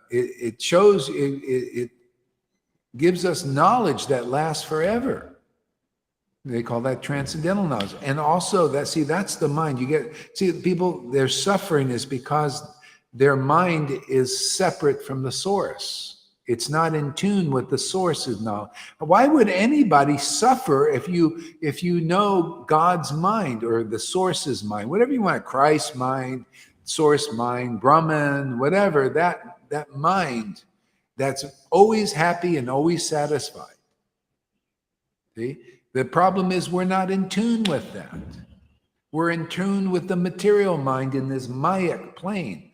It shows, it gives us knowledge that lasts forever. They call that transcendental knowledge. And also that's the mind. People, their suffering is because their mind is separate from the source. It's not in tune with the source's knowledge. Why would anybody suffer if you know God's mind or the source's mind, whatever you want, Christ's mind, source mind, Brahman, whatever, that mind that's always happy and always satisfied. See? The problem is we're not in tune with that. We're in tune with the material mind in this Mayak plane.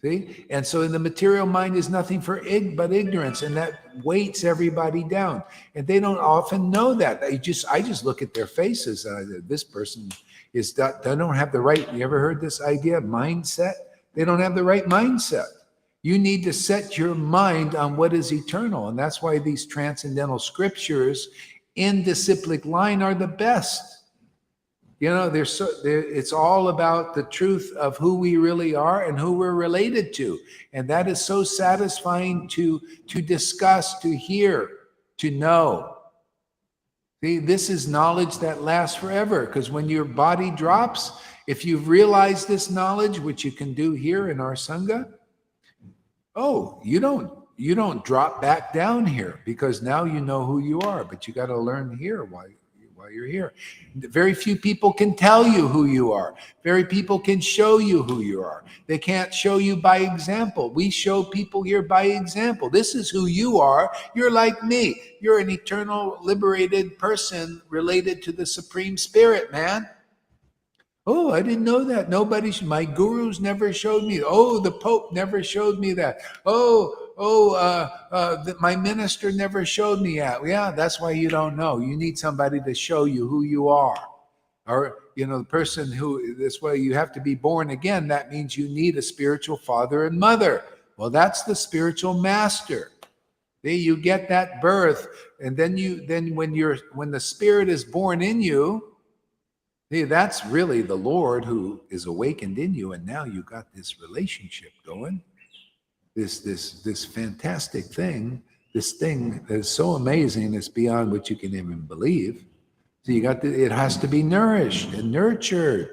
See? And so the material mind is nothing but ignorance, and that weights everybody down. And they don't often know that. I just look at their faces. This person they don't have the right, you ever heard this idea, mindset? They don't have the right mindset. You need to set your mind on what is eternal. And that's why these transcendental scriptures in disciplic line are the best. It's all about the truth of who we really are and who we're related to. And that is so satisfying to discuss, to hear, to know. See, this is knowledge that lasts forever, because when your body drops, if you've realized this knowledge, which you can do here in our Sangha, oh, you don't drop back down here, because now you know who you are, but you got to learn here while you're here. Very few people can tell you who you are. Very people can show you who you are. They can't show you by example. We show people here by example. This is who you are. You're like me. You're an eternal liberated person related to the Supreme Spirit, man. Oh, I didn't know that. My gurus never showed me. Oh, the Pope never showed me that. My minister never showed me that. Yeah, that's why you don't know. You need somebody to show you who you are. Or, the person who, this way you have to be born again. That means you need a spiritual father and mother. Well, that's the spiritual master. See, you get that birth, and then when the spirit is born in you, see, that's really the Lord who is awakened in you, and now you got this relationship going. This fantastic thing, this thing that is so amazing, it's beyond what you can even believe. So it has to be nourished and nurtured,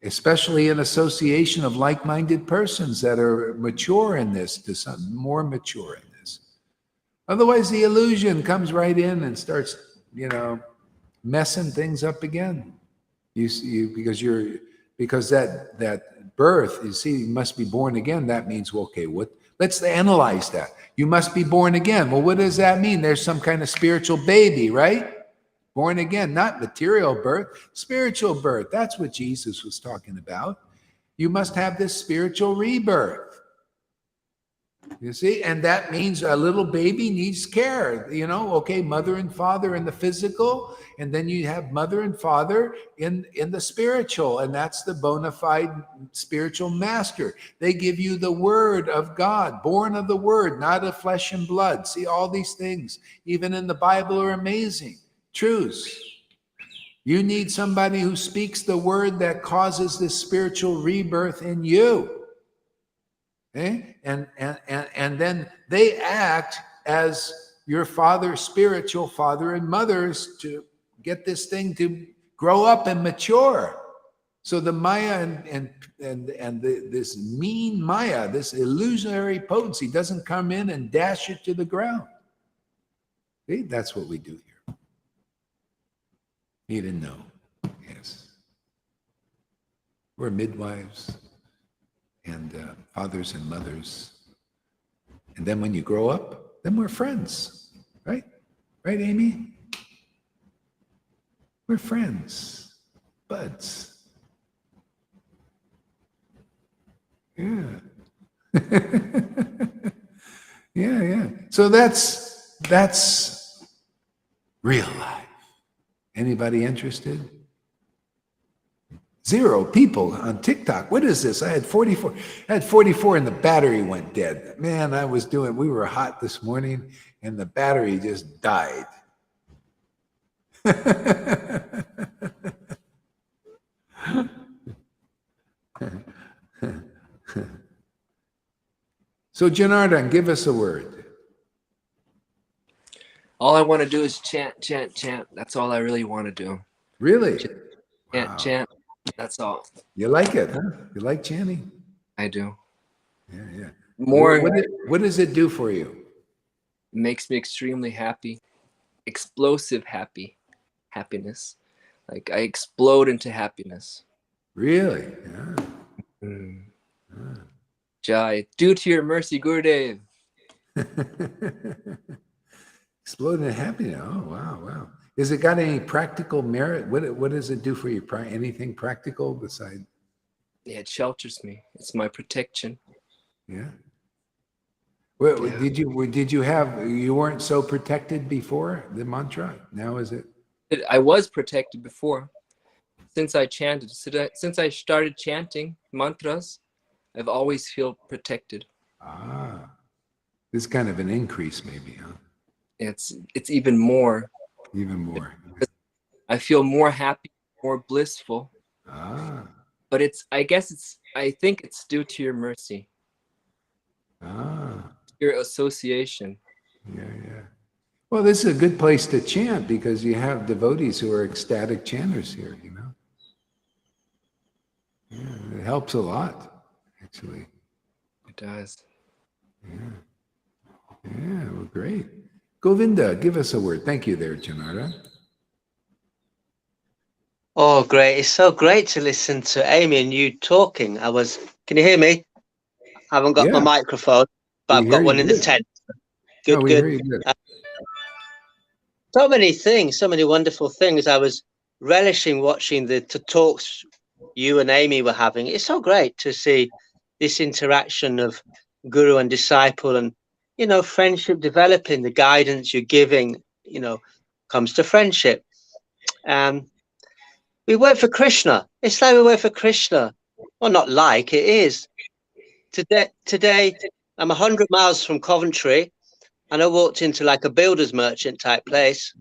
especially in association of like-minded persons that are mature in this, more mature in this. Otherwise, the illusion comes right in and starts, messing things up again. Because that birth, you must be born again. That means, well, okay, let's analyze that. You must be born again. Well, what does that mean? There's some kind of spiritual baby, right? Born again, not material birth, spiritual birth. That's what Jesus was talking about. You must have this spiritual rebirth. You see, and that means a little baby needs care, okay, mother and father in the physical, and then you have mother and father in the spiritual, and that's the bona fide spiritual master. They give you the word of God, born of the word, not of flesh and blood. See, all these things, even in the Bible, are amazing truths. You need somebody who speaks the word that causes this spiritual rebirth in you. Okay? And then they act as your spiritual father and mothers to get this thing to grow up and mature. So the Maya this mean Maya, this illusionary potency, doesn't come in and dash it to the ground. See, that's what we do here. You didn't know. Yes. We're midwives and fathers and mothers. And then when you grow up, then we're friends, right? Right, Amy? We're friends, buds. Yeah. Yeah. So that's real life. Anybody interested? 0 people on TikTok. What is this? I had 44 and the battery went dead. Man, we were hot this morning and the battery just died. So Janardhan, give us a word. All I want to do is chant. That's all I really want to do. Really? Chant. That's all. You like it, huh? You like chanting? I do. Yeah. More. What does it do for you? It makes me extremely happy. Explosive happiness. Like I explode into happiness. Really? Yeah. Jai, due to your mercy, Gurudev. Explode into happiness. Oh, wow. Has it got any practical merit? What does it do for you? Anything practical besides? Yeah, it shelters me. It's my protection. Yeah. Well, yeah. You weren't so protected before the mantra? Now is it? I was protected before. Since I chanted, since I started chanting mantras, I've always felt protected. This is kind of an increase maybe, huh? It's even more. Even more. I feel more happy, more blissful. But I think it's due to your mercy. Your association. Yeah. Well, this is a good place to chant because you have devotees who are ecstatic chanters here, you know. Yeah, it helps a lot, actually. It does. Yeah. Yeah, well, great. Govinda, give us a word. Thank you there, Janara. Oh, great. It's so great to listen to Amy and you talking. Can you hear me? I haven't got my Yeah, microphone, but we I've hear got you one in the good. tent. No, Good, we hear good. you good. So many things, so many wonderful things. I was relishing watching the talks you and Amy were having. It's so great to see this interaction of guru and disciple and, you know, friendship developing, the guidance you're giving, you know, comes to friendship. We work for Krishna. It's like we work for Krishna. Well, not like, it is. Today, I'm 100 miles from Coventry and I walked into like a builder's merchant type place.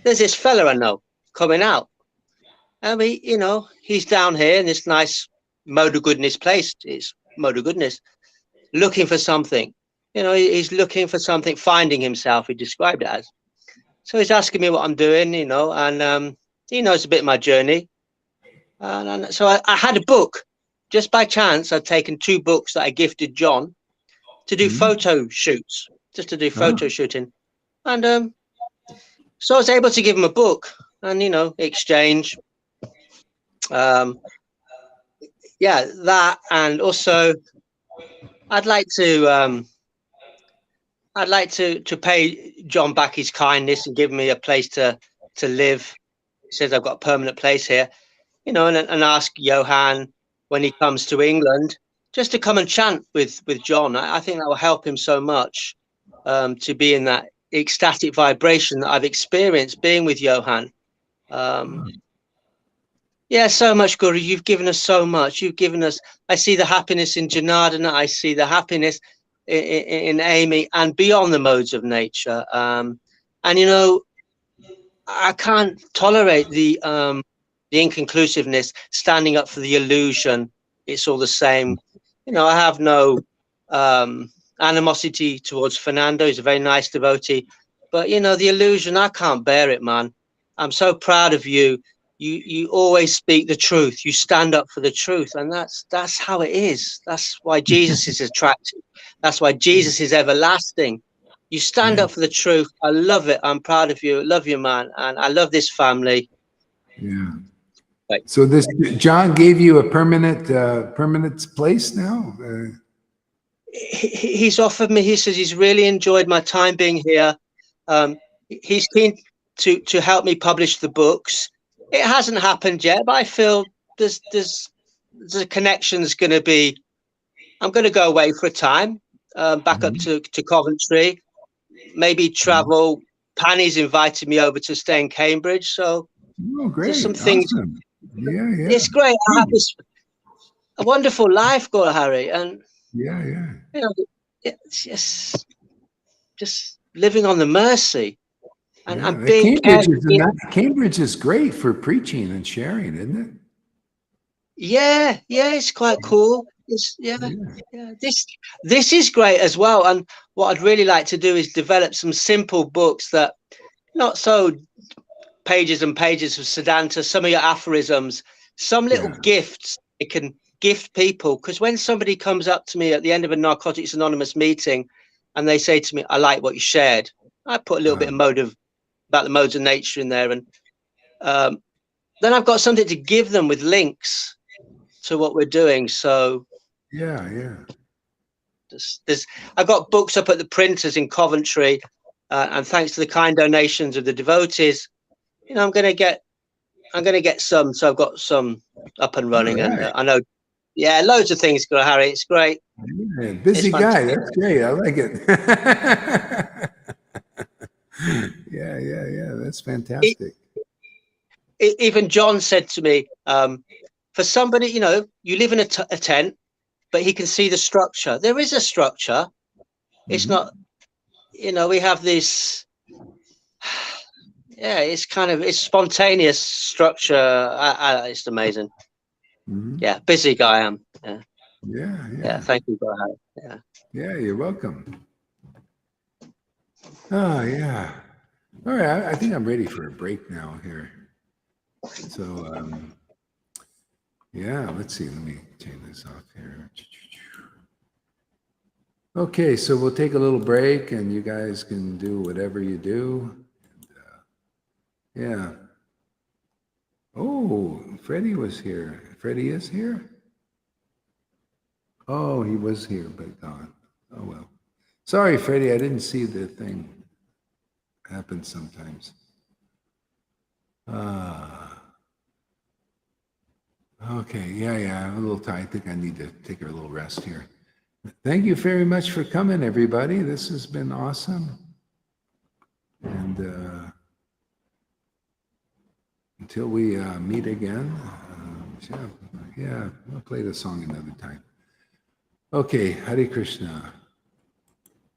There's this fella I know coming out. I mean, you know, he's down here in this nice mode of goodness place. It's mode of goodness, looking for something. You know, he's looking for something, finding himself, he described it as. So he's asking me what I'm doing, you know, and he knows a bit of my journey. And so I had a book. Just by chance, I'd taken 2 books that I gifted John to do photo shoots, just to do Oh, photo shooting. And so I was able to give him a book and, you know, exchange. Yeah, that. And also I'd like to pay John back his kindness and give me a place to live. He says I've got a permanent place here, you know, and ask Johan when he comes to England just to come and chant with John. I think that will help him so much to be in that ecstatic vibration that I've experienced being with Johan. Yeah, so much, Guru. You've given us so much. You've given us. I see the happiness in Janardana. I see the happiness in Amy and beyond the modes of nature. And you know, I can't tolerate the inconclusiveness, standing up for the illusion. It's all the same. You know, I have no animosity towards Fernando. He's a very nice devotee. But, you know, the illusion, I can't bear it, man. I'm so proud of you. You always speak the truth. You stand up for the truth. And that's how it is. That's why Jesus is attractive. That's why Jesus is everlasting. You stand yeah, up for the truth. I love it. I'm proud of you. Love you, man. And I love this family. yeah. Right. So this John gave you a permanent place now. He's offered me, he says he's really enjoyed my time being here. He's keen to help me publish the books. It hasn't happened yet, but I feel there's a connection that's going to be. I'm going to go away for a time, back up to Coventry, maybe travel. Panny's invited me over to stay in Cambridge, so Oh, there's some great, things. awesome. Yeah, yeah, It's great. I have this a wonderful life, Gaur Hari, and yeah, yeah. you know, it's just living on the mercy and Yeah, the being Cambridge careful. is Cambridge is great for preaching and sharing, isn't it? Yeah, it's quite cool. It's Yeah. yeah. This is great as well. And what I'd really like to do is develop some simple books that not so pages and pages of Siddhanta, some of your aphorisms, some little Yeah. gifts it can gift people. Because when somebody comes up to me at the end of a Narcotics Anonymous meeting and they say to me, I like what you shared, I put a little bit of about the modes of nature in there. And then I've got something to give them with links to what we're doing. So Yeah. I've got books up at the printers in Coventry, and thanks to the kind donations of the devotees, you know, I'm going to get some. So I've got some up and running, All and right. I know, yeah, loads of things, Harry. It's great. Yeah, busy It's guy. fantastic. That's great. I like it. Yeah. That's fantastic. Even John said to me, for somebody, you know, you live in a tent, but he can see the structure. There is a structure. It's not, you know, we have this. Yeah, it's spontaneous structure. It's amazing. Yeah, busy guy I am. Yeah. Thank you, Brian. Yeah, you're welcome. Oh, yeah. All right, I think I'm ready for a break now here. So, yeah, let's see. Let me turn this off here. Okay, so we'll take a little break and you guys can do whatever you do. And, yeah. Oh, Freddie was here. Freddie is here? Oh, he was here, but gone. Oh, well. Sorry, Freddie, I didn't see the thing. Happens sometimes. Okay, yeah, I'm a little tired. I think I need to take a little rest here. Thank you very much for coming, everybody. This has been awesome. And until we meet again, yeah, I'll play the song another time. Okay, Hare Krishna.